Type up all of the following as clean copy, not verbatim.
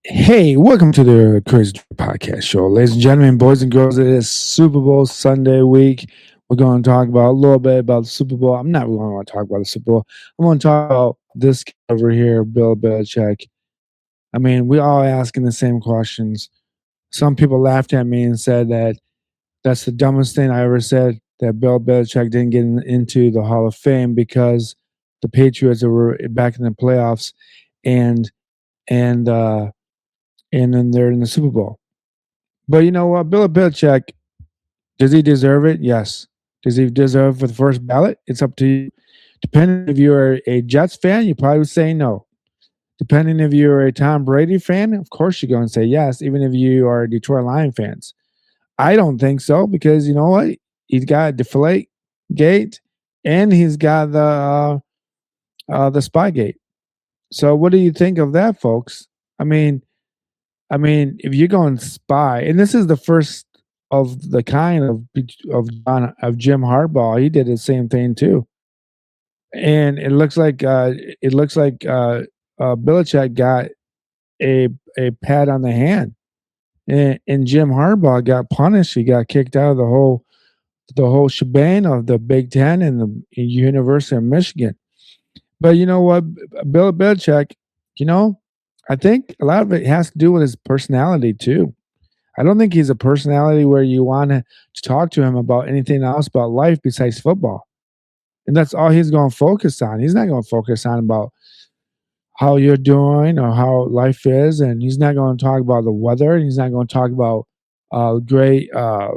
Hey, welcome to the Crazy Podcast Show. Ladies and gentlemen, boys and girls, it is Super Bowl Sunday week. We're going to talk about a little bit about the Super Bowl. I'm not really going to talk about the Super Bowl. I'm going to talk about this guy over here, Bill Belichick. I mean, we all asking the same questions. Some people laughed at me and said that that's the dumbest thing I ever said, that Bill Belichick didn't get into the Hall of Fame because the Patriots were back in the playoffs and and uh and then they're in the Super Bowl. But you know what? Bill Belichick, does he deserve it? Yes. Does he deserve for the first ballot? It's up to you. Depending if you're a Jets fan, you probably would say no. Depending if you're a Tom Brady fan, of course you're going to say yes, even if you are Detroit Lion fans. I don't think so because you know what? He's got Deflate Gate and he's got the Spy Gate. So what do you think of that, folks? I mean, if you're going spy, and this is the first of the kind of Jim Harbaugh, he did the same thing too. And it looks like Belichick got a pat on the hand, and Jim Harbaugh got punished. He got kicked out of the whole shebang of the Big Ten and the University of Michigan. But you know what, Bill Belichick, you know, I think a lot of it has to do with his personality too. I don't think he's a personality where you want to talk to him about anything else about life besides football. And that's all he's going to focus on. He's not going to focus on about how you're doing or how life is, and he's not going to talk about the weather. He's not going to talk about uh, great, uh,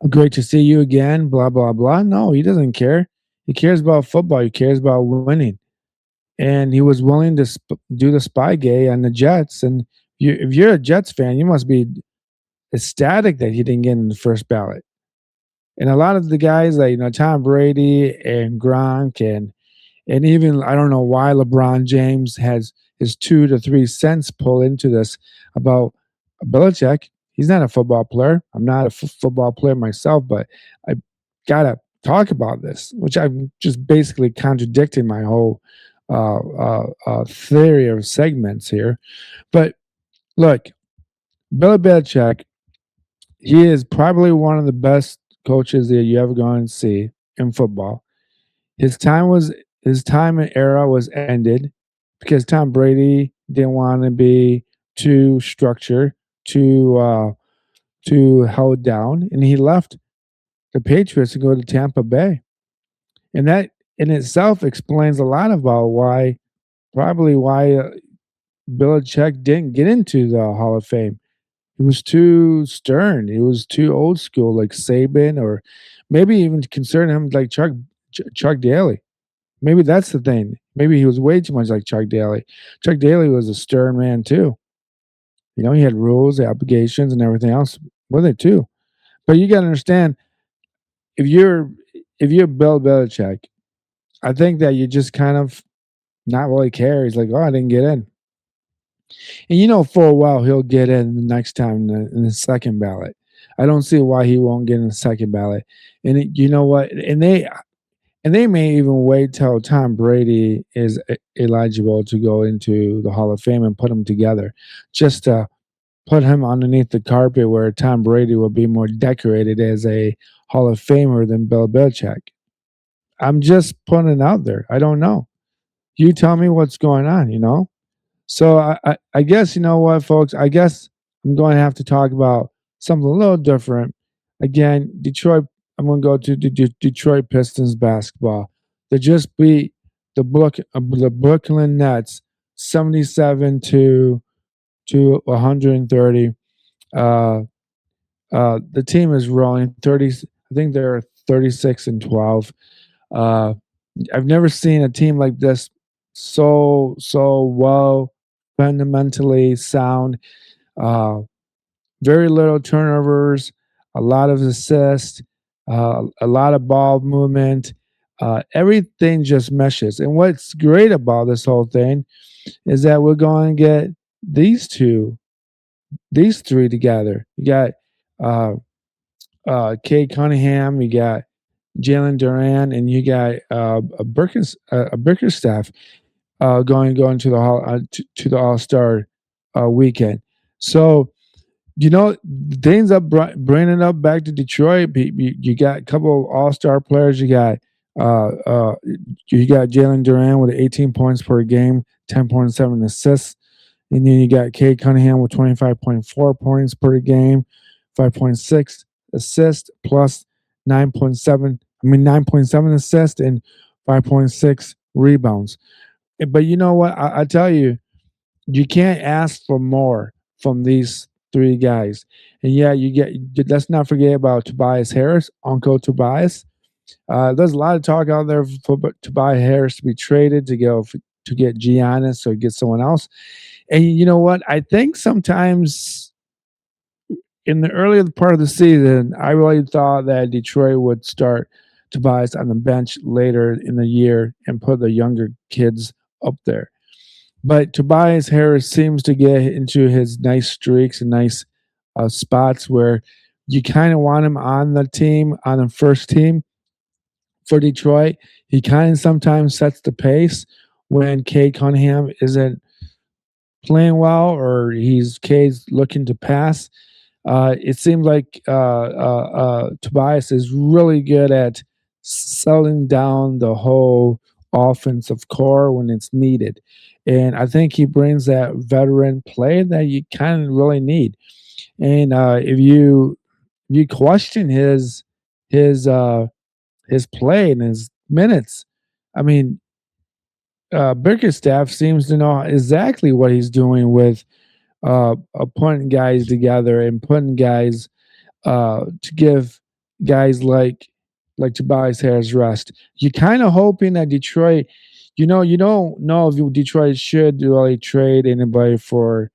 great to see you again. Blah blah blah. No, he doesn't care. He cares about football. He cares about winning, and he was willing to do the spy gay on the Jets. And if you're a Jets fan, you must be ecstatic that he didn't get in the first ballot. And a lot of the guys like Tom Brady and Gronk and even I don't know why LeBron James has his 2 to 3 cents pull into this about Belichick. He's not a football player. I'm not a football player myself, but I gotta talk about this, which I'm just basically contradicting my whole theory of segments here. But look, Bill Belichick, he is probably one of the best coaches that you ever going to see in football. His time was his time and era was ended because Tom Brady didn't want to be too structured, too held down, and he left the Patriots to go to Tampa Bay. And that in itself explains a lot about why Belichick didn't get into the Hall of Fame. He was too stern. He was too old school, like Saban, or maybe even consider him like Chuck Daly. Maybe that's the thing. Maybe he was way too much like Chuck Daly. Chuck Daly was a stern man too. He had rules, obligations, and everything else with it too. But you got to understand, if you're if you're Bill Belichick, I think that you just kind of not really care. He's like, oh, I didn't get in, and for a while he'll get in the next time in the second ballot. I don't see why he won't get in the second ballot. And you know what? And they may even wait till Tom Brady is eligible to go into the Hall of Fame and put him together, just to put him underneath the carpet where Tom Brady will be more decorated as a Hall of Famer than Bill Belichick. I'm just putting it out there. I don't know. You tell me what's going on. So I guess you know what, folks. I guess I'm going to have to talk about something a little different. Again, Detroit. I'm going to go to the Detroit Pistons basketball. They just beat the Brooklyn Nets 77 to 130. Uh, the team is rolling 30. I think they're 36-12. Uh, I've never seen a team like this so well fundamentally sound. Uh, very little turnovers, a lot of assists, a lot of ball movement. Everything just meshes. And what's great about this whole thing is that we're going to get these three together. You got uh, Cade Cunningham, you got Jalen Duran, and you got a Bickerstaff going to the All Star weekend. So things up bringing up back to Detroit. You got a couple of all-star players. Uh, uh, you got Jalen Duran with 18 points per game, 10.7 assists, and then you got Cade Cunningham with 25.4 points per game, 5.6 assists plus 9.7. I mean 9.7 assists and 5.6 rebounds. But you know what? I tell you, you can't ask for more from these three guys. And yeah, let's not forget about Tobias Harris, Uncle Tobias. There's a lot of talk out there for Tobias Harris to be traded to get Giannis or get someone else. And you know what? I think sometimes in the earlier part of the season, I really thought that Detroit would start Tobias on the bench later in the year and put the younger kids up there. But Tobias Harris seems to get into his nice streaks and nice spots where you kind of want him on the team, on the first team for Detroit. He kind of sometimes sets the pace when Cade Cunningham isn't playing well or Cade's looking to pass. It seems like Tobias is really good at settling down the whole offensive core when it's needed. And I think he brings that veteran play that you kind of really need. And if you question his uh, his play and his minutes, I mean, Bickerstaff seems to know exactly what he's doing with putting guys together and putting guys to give guys like Tobias Harris rest. You're kind of hoping that Detroit, you don't know if Detroit should really trade anybody for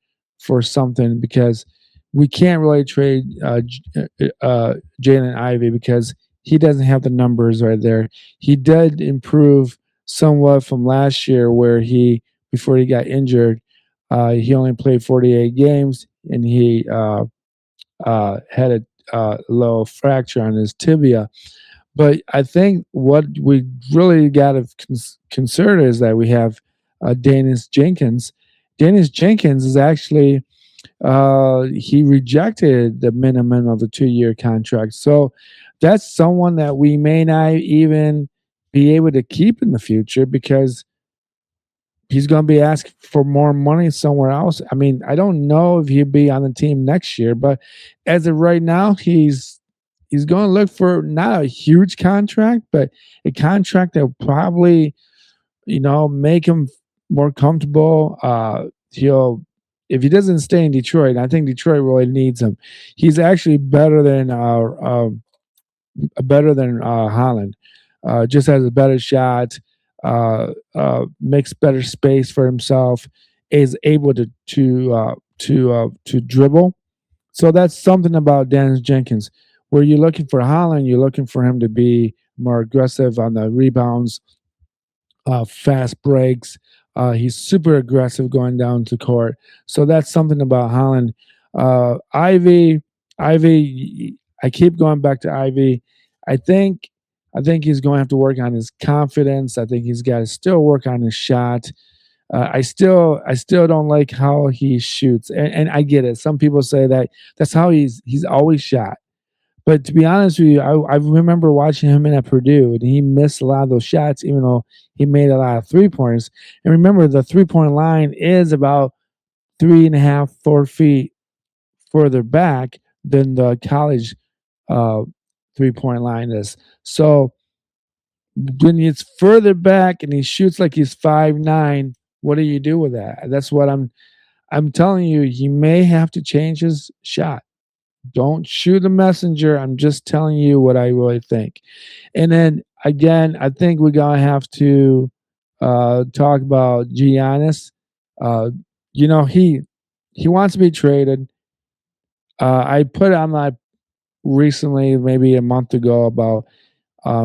something because we can't really trade Jalen Ivey because he doesn't have the numbers right there. He did improve somewhat from last year where he before he got injured. He only played 48 games and he had a low fracture on his tibia. But I think what we really got to consider is that we have Dennis Jenkins. Dennis Jenkins is actually he rejected the minimum of the 2-year contract, so that's someone that we may not even be able to keep in the future because he's going to be asking for more money somewhere else. I mean, I don't know if he'll be on the team next year, but as of right now, he's going to look for not a huge contract, but a contract that will probably, make him more comfortable. He'll if he doesn't stay in Detroit, I think Detroit really needs him. He's actually better than Holland. Just has a better shot, makes better space for himself, is able to dribble. So that's something about Dennis Jenkins. Where you're looking for Holland, you're looking for him to be more aggressive on the rebounds, fast breaks. He's super aggressive going down to court. So that's something about Holland. Ivy. I keep going back to Ivy. I think, I think he's going to have to work on his confidence. I think he's got to still work on his shot. I still don't like how he shoots, and I get it. Some people say that that's how he's always shot. But to be honest with you, I remember watching him in at Purdue, and he missed a lot of those shots, even though he made a lot of 3 pointers. And remember, the 3 point line is about 3.5, 4 feet further back than the college uh, 3 point line is. So when it's further back and he shoots like he's 5'9", what do you do with that? That's what I'm telling you. He may have to change his shot. Don't shoot the messenger. I'm just telling you what I really think. And then again, I think we're gonna have to talk about Giannis. Uh, he wants to be traded. I put on my recently, maybe a month ago, about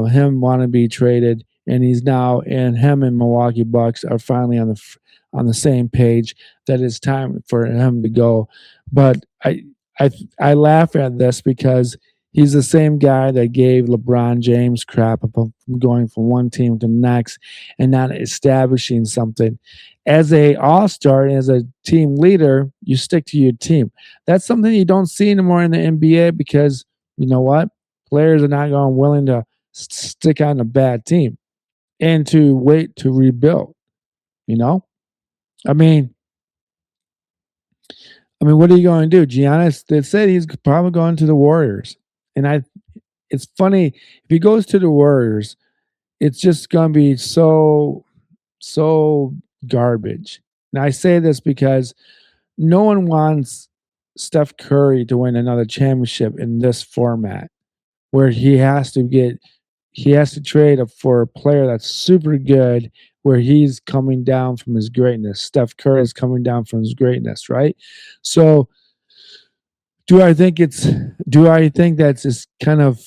him want to be traded, and he's now and him and Milwaukee Bucks are finally on the same page that it's time for him to go. But I laugh at this because He's the same guy that gave LeBron James crap about going from one team to the next and not establishing something. As a all-star and as a team leader, you stick to your team. That's something you don't see anymore in the NBA because you know what? Players are not going willing to stick on a bad team and to wait to rebuild. You know, I mean, what are you going to do? Giannis, they said he's probably going to the Warriors, and it's funny if he goes to the Warriors, it's just going to be so garbage. And I say this because no one wants Steph Curry to win another championship in this format, where he has to trade for a player that's super good, where he's coming down from his greatness. Steph Curry is coming down from his greatness, right? So do I think it's do I think that's just kind of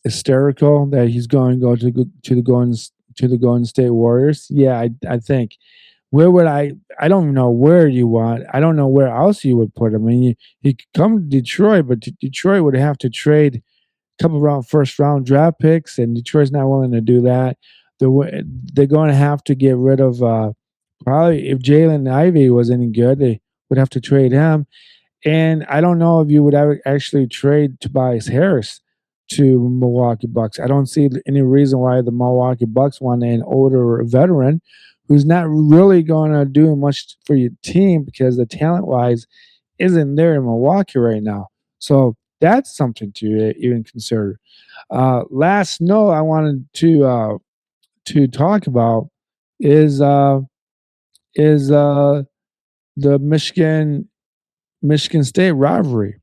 hysterical that he's going to go to the Golden State Warriors? Yeah, I think. Where would I don't know where you want. I don't know where else you would put him. I mean, he could come to Detroit, but Detroit would have to trade a couple round first round draft picks, and Detroit's not willing to do that. They're going to have to get rid of probably if Jalen Ivey was any good, they would have to trade him. And I don't know if you would ever actually trade Tobias Harris to Milwaukee Bucks. I don't see any reason why the Milwaukee Bucks want an older veteran who's not really going to do much for your team because the talent wise isn't there in Milwaukee right now. So that's something to even consider. Last note I wanted to talk about is the Michigan State rivalry.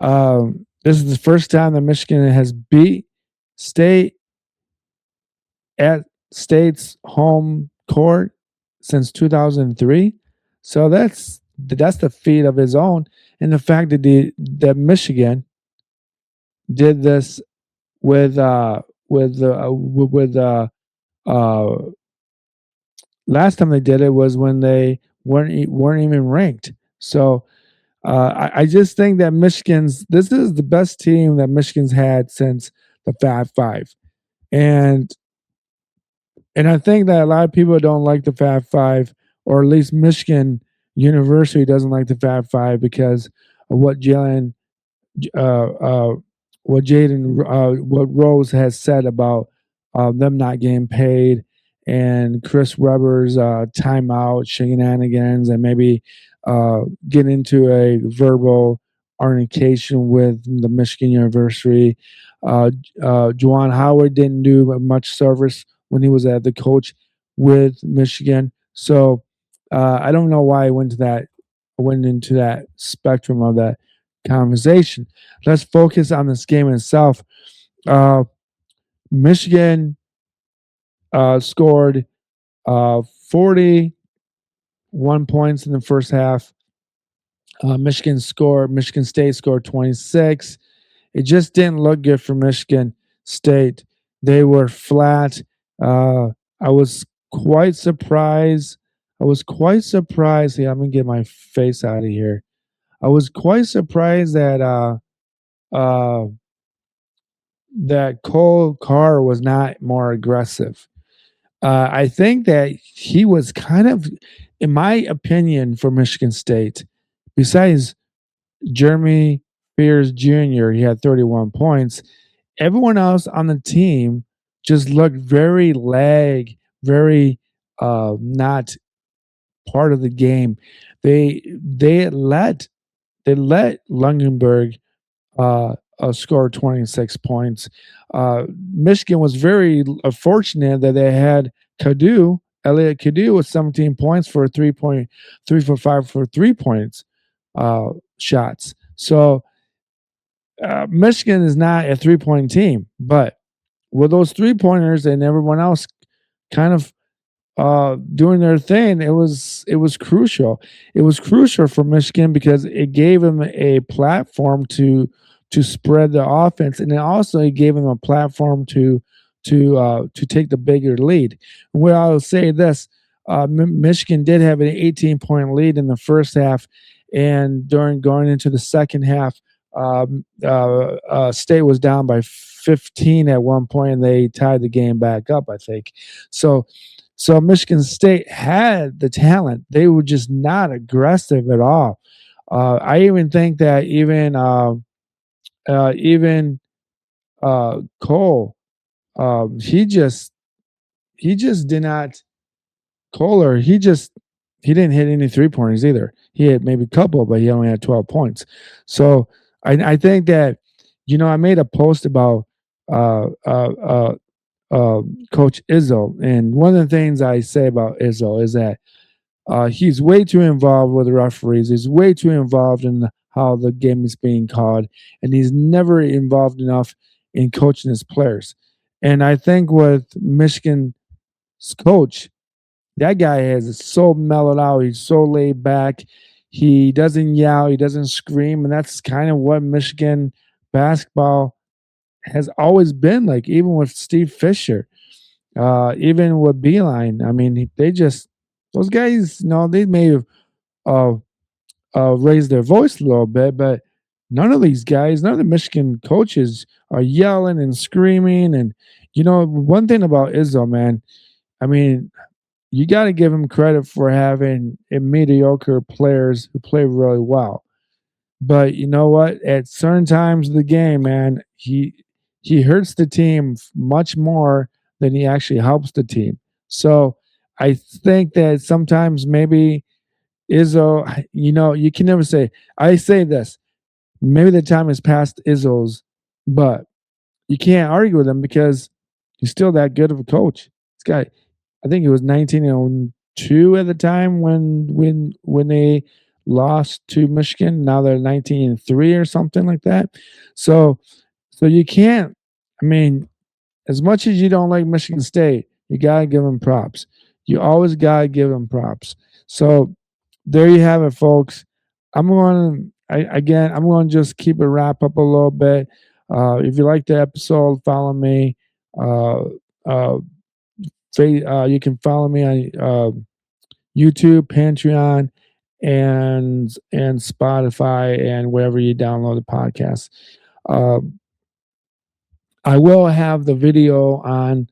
This is the first time that Michigan has beat State at State's home court since 2003. So that's the feat of his own, and the fact that Michigan did this with uh, last time they did it was when they weren't even ranked. So I just think that this is the best team that Michigan's had since the Fab Five, and I think that a lot of people don't like the Fab Five, or at least Michigan University doesn't like the Fab Five because of uh, uh, what Rose has said about them not getting paid, and Chris Webber's timeout shenanigans, and maybe get into a verbal altercation with the Michigan University. Juwan Howard didn't do much service when he was the coach with Michigan, so I don't know why I went into that spectrum of that conversation. Let's focus on this game itself. Michigan scored 41 points in the first half. Michigan State scored 26. It just didn't look good for Michigan State. They were flat. I was quite surprised. Yeah, I'm gonna get my face out of here. I was quite surprised uh, that Cole Carr was not more aggressive. I think that he was kind of, in my opinion, for Michigan State, besides Jeremy Fears Jr., he had 31 points. Everyone else on the team just looked very not part of the game. They let Lungenberg score 26 points. Michigan was very fortunate that they had Elliot Cadu with 17 points for 3 for 5 for 3 points shots. So Michigan is not a 3-point team, but with those 3-pointers and everyone else kind of doing their thing, it was crucial. It was crucial for Michigan because it gave them a platform to spread the offense, and it gave them a platform to take the bigger lead. Well, I'll say this: Michigan did have an 18-point lead in the first half, and during going into the second half, State was down by 15 at one point, and they tied the game back up, I think. So, so Michigan State had the talent. They were just not aggressive at all. I even think that even Cole, he just did not Kohler, he didn't hit any 3 pointers either. He had maybe a couple, but he only had 12 points. So I think that, I made a post about uh, uh, uh, Coach Izzo, and one of the things I say about Izzo is that he's way too involved with the referees. He's way too involved in how the game is being called, and he's never involved enough in coaching his players. And I think with Michigan's coach, that guy is so mellowed out. He's so laid back. He doesn't yell. He doesn't scream, and that's kind of what Michigan basketball has always been like. Even with Steve Fisher, even with Beeline. I mean, they just those guys. They may have uh, raised their voice a little bit, but none of these guys, none of the Michigan coaches are yelling and screaming. And one thing about Izzo, man. I mean, you got to give him credit for having mediocre players who play really well. But you know what? At certain times of the game, man, he hurts the team much more than he actually helps the team. So I think that sometimes maybe Izzo, you can never say. I say this. Maybe the time has passed Izzo's, but you can't argue with him because he's still that good of a coach. This guy, I think it was 1902 at the time when they lost to Michigan. Now they're 19-3 or something like that. So you can't. I mean, as much as you don't like Michigan State, you gotta give them props. You always gotta give them props. So there you have it, folks. I'm going to just keep it wrap up a little bit. If you like the episode, follow me. Uh, uh, you can follow me on YouTube, Patreon, and Spotify, and wherever you download the podcast. Uh, I will have the video on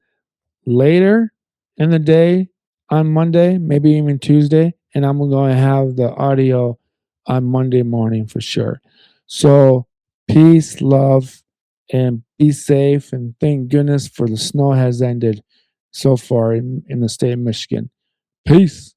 later in the day on Monday, maybe even Tuesday, and I'm going to have the audio on Monday morning for sure. So, peace, love, and be safe. And thank goodness for the snow has ended so far in the state of Michigan. Peace.